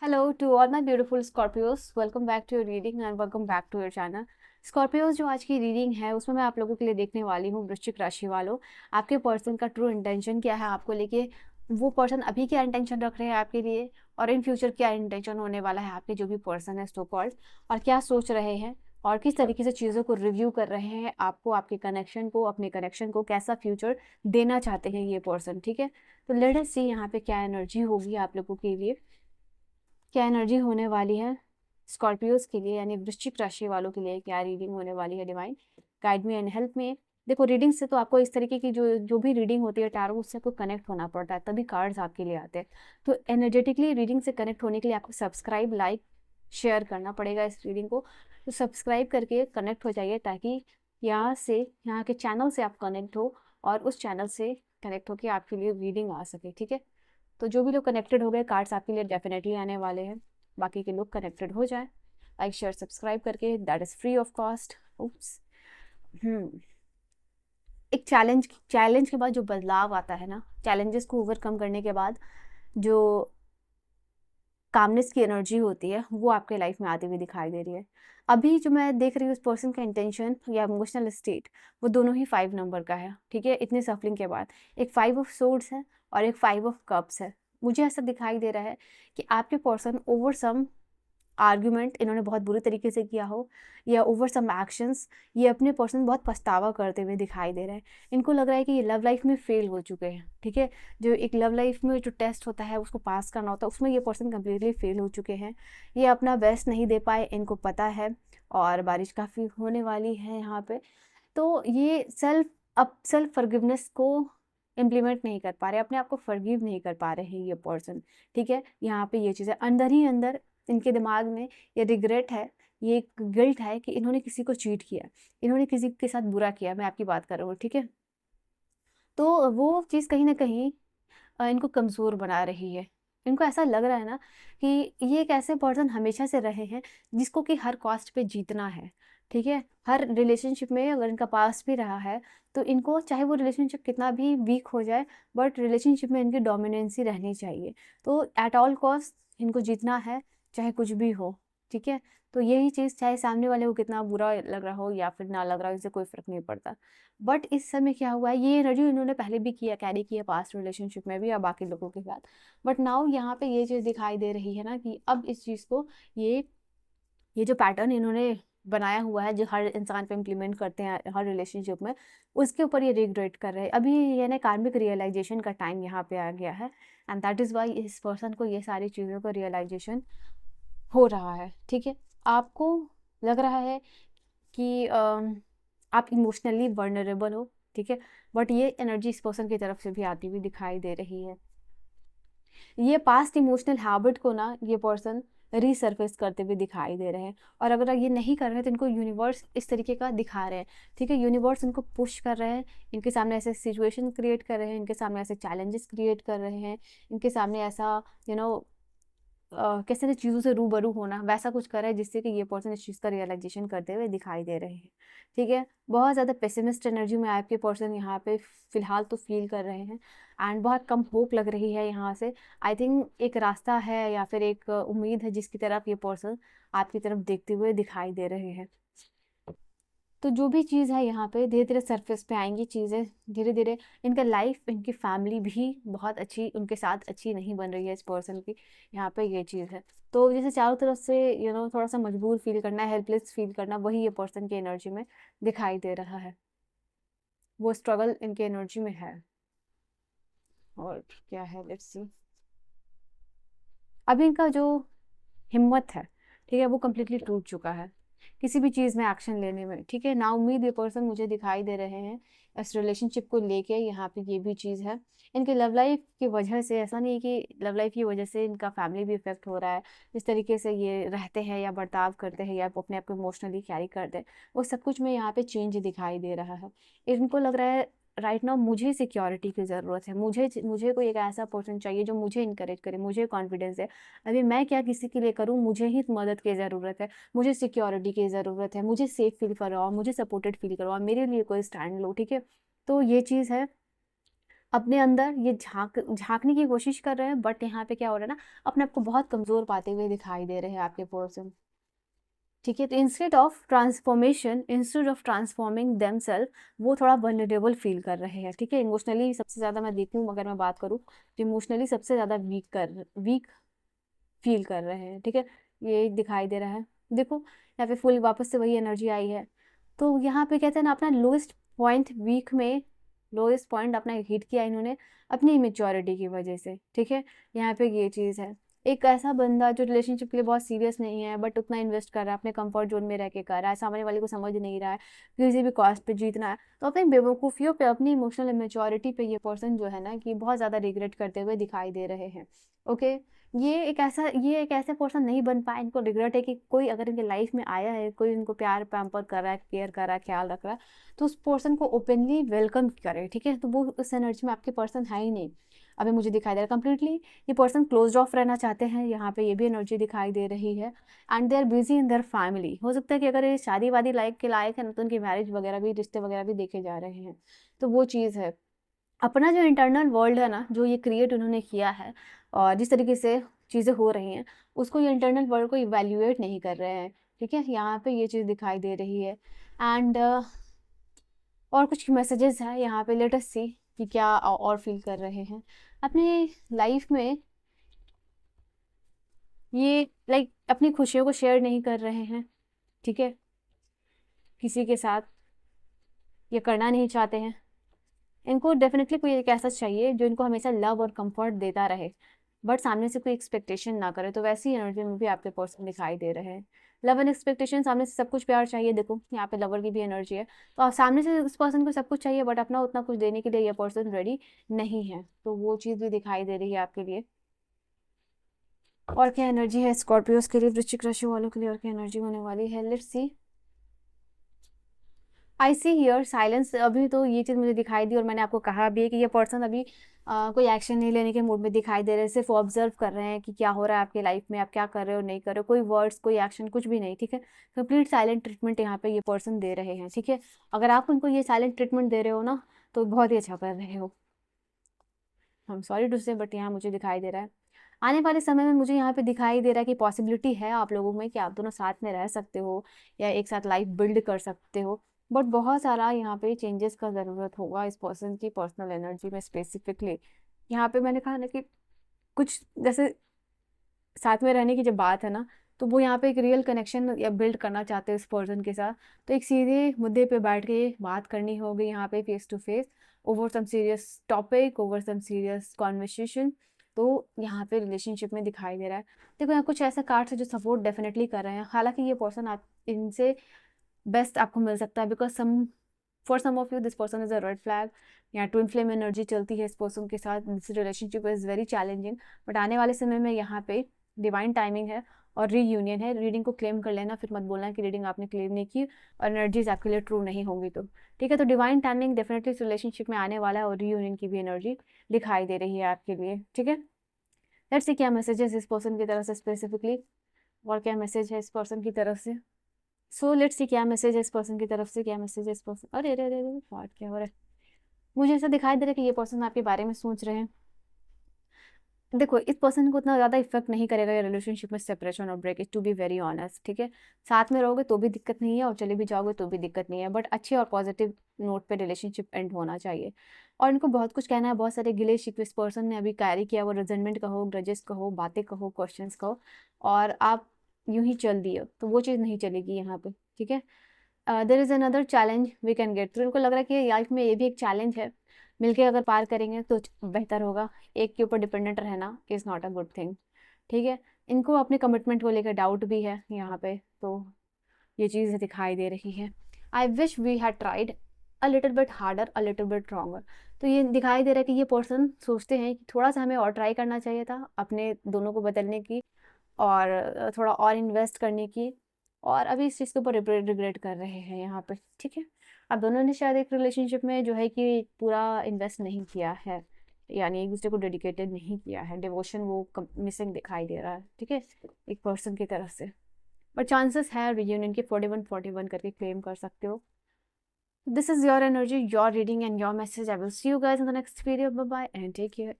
Hello to all my beautiful Scorpios. Welcome back to your reading and welcome back to your channel. Scorpios जो आज की reading है उसमें मैं आप लोगों के लिए देखने वाली हूँ वृश्चिक राशि वालों, आपके पर्सन का ट्रू इंटेंशन क्या है आपको लेके, वो पर्सन अभी क्या इंटेंशन रख रहे हैं आपके लिए और इन फ्यूचर क्या इंटेंशन होने वाला है आपके जो भी पर्सन है सो कॉल्ड, और क्या सोच रहे हैं और किस तरीके से चीज़ों को रिव्यू कर रहे हैं आपको, आपके कनेक्शन को, अपने कनेक्शन को कैसा फ्यूचर देना चाहते हैं ये पर्सन। ठीक है, तो लेट अस सी यहाँ पे क्या एनर्जी होगी आप लोगों के लिए, क्या एनर्जी होने वाली है स्कॉर्पियोज के लिए, यानी वृश्चिक राशि वालों के लिए क्या रीडिंग होने वाली है। Divine guide me and help me. देखो, रीडिंग से तो आपको इस तरीके की जो जो भी रीडिंग होती है टैरो, उससे आपको कनेक्ट होना पड़ता है, तभी कार्ड्स आपके लिए आते हैं। तो एनर्जेटिकली रीडिंग से कनेक्ट होने के लिए आपको सब्सक्राइब, लाइक, शेयर करना पड़ेगा इस रीडिंग को। तो सब्सक्राइब करके कनेक्ट हो जाइए ताकि यहाँ के चैनल से आप कनेक्ट हो और उस चैनल से कनेक्ट होकर आपके लिए रीडिंग आ सके। ठीक है, तो जो भी लोग कनेक्टेड हो गए, कार्ड्स आपके लिए डेफिनेटली आने वाले हैं। बाकी के लोग कनेक्टेड हो जाए लाइक शेयर सब्सक्राइब करके, that is free of cost. Oops. एक चैलेंज के बाद जो बदलाव आता है ना, चैलेंजेस को ओवरकम करने के बाद जो कामनेस की एनर्जी होती है वो आपके लाइफ में आती हुई दिखाई दे रही है। अभी जो मैं देख रही हूँ उस पर्सन का इंटेंशन या इमोशनल स्टेट, वो दोनों ही 5 नंबर का है। ठीक है, इतने सफरिंग के बाद एक 5 ऑफ सोर्ड्स है और एक 5 ऑफ कप्स है। मुझे ऐसा दिखाई दे रहा है कि आपके पर्सन ओवर सम आर्ग्यूमेंट इन्होंने बहुत बुरे तरीके से किया हो, या ओवर सम एक्शंस ये अपने पर्सन बहुत पछतावा करते हुए दिखाई दे रहे हैं। इनको लग रहा है कि ये लव लाइफ में फेल हो चुके हैं। ठीक है, जो एक लव लाइफ में जो टेस्ट होता है उसको पास करना होता है, उसमें ये पर्सन कम्प्लीटली फेल हो चुके हैं। ये अपना बेस्ट नहीं दे पाए, इनको पता है। और बारिश काफ़ी होने वाली है यहाँ पे, तो ये सेल्फ फॉरगिवनेस को इम्प्लीमेंट नहीं कर पा रहे, अपने आप को फॉरगिव नहीं कर पा रहे हैं ये पर्सन। ठीक है, यहाँ पे ये चीज़ें अंदर ही अंदर इनके दिमाग में ये रिग्रेट है, ये एक गिल्ट है कि इन्होंने किसी को चीट किया, इन्होंने किसी के साथ बुरा किया। मैं आपकी बात कर रहा हूँ। ठीक है, तो वो चीज़ कहीं ना कहीं इनको कमज़ोर बना रही है। इनको ऐसा लग रहा है ना कि ये एक ऐसे पर्सन हमेशा से रहे हैं जिसको कि हर कॉस्ट पे जीतना है। ठीक है, हर रिलेशनशिप में अगर इनका पास भी रहा है तो इनको चाहे वो रिलेशनशिप कितना भी वीक हो जाए, बट रिलेशनशिप में इनकी डोमिनेंसी रहनी चाहिए। तो एट ऑल कॉस्ट इनको जीतना है, चाहे कुछ भी हो। ठीक है, तो यही चीज़ चाहे सामने वाले को कितना बुरा लग रहा हो या फिर ना लग रहा हो, इससे कोई फ़र्क नहीं पड़ता। बट इस समय क्या हुआ है, ये एनर्जी इन्होंने पहले भी किया, कैरी किया पास्ट रिलेशनशिप में भी या बाकी लोगों के साथ। बट नाउ यहाँ पे ये चीज़ दिखाई दे रही है ना कि अब इस चीज़ को ये जो पैटर्न इन्होंने बनाया हुआ है जो हर इंसान पे इम्प्लीमेंट करते हैं हर रिलेशनशिप में, उसके ऊपर ये रिग्रेट कर रहे हैं। अभी यानी कार्मिक रियलाइजेशन का टाइम यहाँ पे आ गया है, एंड दैट इज़ वाई इस पर्सन को ये सारी चीज़ों का रियलाइजेशन हो रहा है। ठीक है, आपको लग रहा है कि आप इमोशनली वर्नरेबल हो। ठीक है, बट ये एनर्जी इस पर्सन की तरफ से भी आती हुई दिखाई दे रही है। ये पास्ट इमोशनल हैबिट को ना ये पर्सन रीसर्फेस करते हुए दिखाई दे रहे हैं, और अगर ये नहीं कर रहे हैं तो इनको यूनिवर्स इस तरीके का दिखा रहे हैं। ठीक है, यूनिवर्स इनको पुश कर रहे हैं, इनके सामने ऐसे सिचुएशन क्रिएट कर रहे हैं, इनके सामने ऐसे चैलेंजेस क्रिएट कर रहे हैं, इनके सामने ऐसा कैसे ना चीज़ों से रूबरू होना वैसा कुछ करा है जिससे कि ये पर्सन इस चीज़ का रियलाइजेशन करते हुए दिखाई दे रहे हैं। ठीक है, बहुत ज़्यादा पेसिमिस्ट एनर्जी में आपके पर्सन यहाँ पे फ़िलहाल तो फील कर रहे हैं, एंड बहुत कम होप लग रही है यहाँ से। आई थिंक एक रास्ता है या फिर एक उम्मीद है जिसकी तरफ ये पर्सन आपकी तरफ देखते हुए दिखाई दे रहे हैं। तो जो भी चीज़ है यहाँ पे धीरे धीरे सरफेस पे आएंगी चीज़ें, धीरे धीरे इनका लाइफ, इनकी फैमिली भी बहुत अच्छी उनके साथ अच्छी नहीं बन रही है इस पर्सन की। यहाँ पे ये चीज़ है, तो जैसे चारों तरफ से थोड़ा सा मजबूर फील करना, हेल्पलेस फील करना, वही ये पर्सन की एनर्जी में दिखाई दे रहा है। वो स्ट्रगल इनके एनर्जी में है। और क्या है, लेट्स सी। अभी इनका जो हिम्मत है, ठीक है, वो कम्प्लीटली टूट चुका है किसी भी चीज़ में एक्शन लेने में। ठीक है, ना उम्मीद ये पर्सन मुझे दिखाई दे रहे हैं इस रिलेशनशिप को लेके। यहाँ पे ये भी चीज़ है, इनके लव लाइफ की वजह से, ऐसा नहीं है कि लव लाइफ की वजह से इनका फैमिली भी इफेक्ट हो रहा है, जिस तरीके से ये रहते हैं या बर्ताव करते हैं या अपने आप को इमोशनली कैरी करते हैं, वो सब कुछ में यहाँ पे चेंज दिखाई दे रहा है। इनको लग रहा है राइट नाउ मुझे सिक्योरिटी की ज़रूरत है, मुझे कोई एक ऐसा पर्सन चाहिए जो मुझे इनकरेज करे, मुझे कॉन्फिडेंस है। अभी मैं क्या किसी के लिए करूँ, मुझे ही मदद की ज़रूरत है, मुझे सिक्योरिटी की ज़रूरत है, मुझे सेफ फील करवाओ, मुझे सपोर्टेड फील करवाओ, मेरे लिए कोई स्टैंड लो। ठीक है, तो ये चीज़ है। अपने अंदर ये झाँकने की कोशिश कर रहे हैं, बट यहाँ पे क्या हो रहा है ना, अपने आप को बहुत कमज़ोर पाते हुए दिखाई दे रहे हैं आपके पर्सन। ठीक है, तो इंस्टेड ऑफ ट्रांसफॉर्मिंग देमसेल्फ, वो थोड़ा वल्नरेबल फील कर रहे हैं। ठीक है, इमोशनली सबसे ज़्यादा मैं देखूँ, अगर मैं बात करूँ तो इमोशनली सबसे ज़्यादा वीक फील कर रहे हैं। ठीक है, ये दिखाई दे रहा है। देखो यहाँ पे फुल वापस से वही एनर्जी आई है। तो यहाँ पे कहते हैं ना, अपना लोएस्ट पॉइंट अपना हिट किया इन्होंने अपनी इमेच्योरिटी की वजह से। ठीक है, यहाँ पे ये चीज़ है। एक ऐसा बंदा जो रिलेशनशिप के लिए बहुत सीरियस नहीं है, बट उतना इन्वेस्ट कर रहा है, अपने कंफर्ट जोन में रह के कर रहा है, सामने वाले को समझ नहीं रहा है, किसी भी कॉस्ट पे जीतना है, तो अपनी बेवकूफ़ियों पे, अपनी इमोशनल इमेच्योरिटी पे ये पर्सन जो है ना, कि बहुत ज़्यादा रिग्रेट करते हुए दिखाई दे रहे हैं। ओके, ये एक ऐसे पर्सन नहीं बन पाए, इनको रिग्रेट है कि कोई अगर इनके लाइफ में आया है, कोई इनको प्यार पैम्पर कर रहा है, केयर कर रहा है, ख्याल रख रहा है, तो उस पर्सन को ओपनली वेलकम करे। ठीक है, तो वो उस एनर्जी में आपके पर्सन है ही नहीं। अभी मुझे दिखाई दे रहा है कंप्लीटली ये पर्सन क्लोज ऑफ रहना चाहते हैं, यहाँ पे ये भी एनर्जी दिखाई दे रही है। And they are busy in their family. हो सकता है कि अगर ये शादी वादी लायक के लायक है ना, तो उनकी मैरिज वगैरह भी, रिश्ते वगैरह भी देखे जा रहे हैं। तो वो चीज़ है, अपना जो इंटरनल वर्ल्ड है ना, जो ये क्रिएट उन्होंने किया है, और जिस तरीके से चीज़ें हो रही हैं, उसको ये इंटरनल वर्ल्ड को इवैल्यूएट नहीं कर रहे हैं। ठीक है, यहाँ पे ये चीज़ दिखाई दे रही है। एंड और कुछ मैसेजेस हैं यहाँ पे, लेट अस सी कि क्या और फील कर रहे हैं अपने लाइफ में। ये लाइक अपनी खुशियों को शेयर नहीं कर रहे हैं। ठीक है, किसी के साथ ये करना नहीं चाहते हैं। इनको डेफिनेटली कोई एक ऐसा चाहिए जो इनको हमेशा लव और कंफर्ट देता रहे, बट सामने से कोई एक्सपेक्टेशन ना करे। तो वैसी एनर्जी में भी आपके पर्सन दिखाई दे रहे हैं। लव एंड एक्सपेक्टेशन, सामने से सब कुछ प्यार चाहिए। देखो यहाँ पे लवर की भी एनर्जी है, तो आप सामने से उस पर्सन को सब कुछ चाहिए, बट अपना उतना कुछ देने के लिए ये पर्सन रेडी नहीं है। तो वो चीज़ भी दिखाई दे रही है आपके लिए। और क्या एनर्जी है स्कॉर्पियोज के लिए, वृश्चिक राशि वालों के लिए, और क्या एनर्जी होने वाली है, let's see. I see here silence. अभी तो ये चीज़ मुझे दिखाई दी, और मैंने आपको कहा भी है कि ये पर्सन अभी कोई एक्शन नहीं लेने के मूड में दिखाई दे रहे हैं, सिर्फ ऑब्जर्व कर रहे हैं कि क्या हो रहा है आपके लाइफ में, आप क्या कर रहे हो नहीं कर रहे हो, कोई वर्ड्स, कोई एक्शन, कुछ भी नहीं। ठीक है, कंप्लीट साइलेंट ट्रीटमेंट यहाँ पे ये पर्सन दे रहे हैं। ठीक है, अगर आप उनको ये साइलेंट ट्रीटमेंट दे रहे हो ना, तो बहुत ही अच्छा कर रहे हो। हम सॉरी टू से, बट यहाँ मुझे दिखाई दे रहा है आने वाले समय में, मुझे यहाँ पे दिखाई दे रहा है कि पॉसिबिलिटी है आप लोगों में कि आप दोनों साथ में रह सकते हो, या एक साथ लाइफ बिल्ड कर सकते हो। बट बहुत सारा यहाँ पे चेंजेस का ज़रूरत होगा इस पर्सन की पर्सनल एनर्जी में स्पेसिफिकली। यहाँ पे मैंने कहा ना कि कुछ जैसे साथ में रहने की जब बात है ना, तो वो यहाँ पे एक रियल कनेक्शन या बिल्ड करना चाहते हैं इस पर्सन के साथ। तो एक सीधे मुद्दे पे बैठ के बात करनी होगी यहाँ पे, face to face, over some serious topic, over some serious conversation. तो यहाँ पे रिलेशनशिप में दिखाई दे रहा है। देखो यहाँ कुछ ऐसा कार्ड्स है जो सपोर्ट डेफिनेटली कर रहे हैं, हालांकि ये पर्सन आप इनसे बेस्ट आपको मिल सकता है, because for some of you this person is a red flag. यहाँ ट्विन फ्लेम एनर्जी चलती है इस पर्सन के साथ, this relationship is very challenging. But आने वाले समय में यहाँ पे डिवाइन टाइमिंग है और रीयूनियन है। रीडिंग को क्लेम कर लेना, फिर मत बोलना कि रीडिंग आपने क्लेम नहीं की और एनर्जीज आपके लिए ट्रू नहीं होंगी। तो ठीक है, तो डिवाइन टाइमिंग डेफिनेटली इस रिलेशनशिप में आने वाला है, और रीयूनियन की भी एनर्जी दिखाई दे रही है आपके लिए। ठीक है, लेट्स सी क्या मैसेज है इस पर्सन की तरफ से स्पेसिफिकली, और क्या मैसेज है इस पर्सन की तरफ से। सो लेट्स सी क्या मैसेज है इस पर्सन की तरफ से, क्या मैसेज है इस पर्सन। अरे अरे अरे अरे, व्हाट, क्या हो रहा है। मुझे ऐसा दिखाई दे रहा है कि ये पर्सन आपके बारे में सोच रहे हैं। देखो इस पर्सन को उतना ज़्यादा इफेक्ट नहीं करेगा ये रिलेशनशिप में सेपरेशन और break, to be very honest. ठीक है, साथ में रहोगे तो भी दिक्कत नहीं है, और चले भी जाओगे तो भी दिक्कत नहीं है, बट अच्छे और पॉजिटिव नोट पे रिलेशनशिप एंड होना चाहिए। और इनको बहुत कुछ कहना है, बहुत सारे गिले शिकवे इस पर्सन ने अभी कैरी किया, वो रिजेंटमेंट कहो, ग्रजेस कहो, बातें कहो, क्वेश्चंस कहो, और आप यूं ही चल दिए, तो वो चीज़ नहीं चलेगी यहाँ पे। ठीक है, there is another challenge we can get through. इनको लग रहा है कि लाइफ में ये भी एक चैलेंज है, मिलके अगर पार करेंगे तो बेहतर होगा। एक के ऊपर डिपेंडेंट रहना is not a good thing. ठीक है, इनको अपने कमिटमेंट को लेकर डाउट भी है यहाँ पे, तो ये चीज़ दिखाई दे रही है। I wish we had tried a little bit harder, a little bit stronger. तो ये दिखाई दे रहा है कि ये पर्सन सोचते हैं कि थोड़ा सा हमें और ट्राई करना चाहिए था अपने दोनों को बदलने की, और थोड़ा और इन्वेस्ट करने की, और अभी इस चीज़ के ऊपर रिग्रेट कर रहे हैं यहाँ पे। ठीक है, अब दोनों ने शायद एक रिलेशनशिप में जो है कि पूरा इन्वेस्ट नहीं किया है, यानी एक दूसरे को डेडिकेटेड नहीं किया है, डिवोशन वो मिसिंग दिखाई दे रहा है। ठीक है, एक पर्सन की तरफ से, बट चांसेस है रियूनियन के 41-41 करके क्लेम कर सकते हो। This is your energy, your reading, and your message. I will see you guys in the next video. Bye bye and take care.